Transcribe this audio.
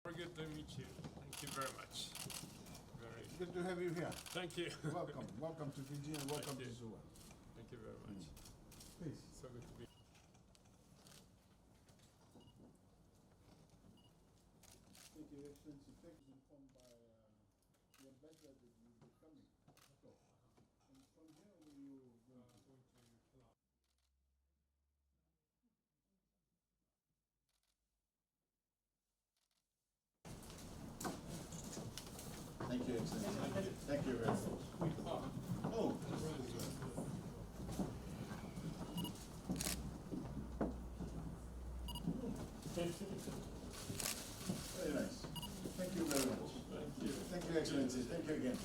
Very good to meet you. Thank you very much. Very Good to have you here. Thank you. Welcome. Welcome to Fiji and welcome Thank to you. Zua. Thank you very much. Please. So good to be. Thank you, Excellency. Thank you. Informed by your ambassador that you will be coming. So, and from here, where you going to? Thank you, Excellency. Thank you very much. Oh. Very nice. Thank you very much. Thank you. Thank you, Excellency. Thank you again.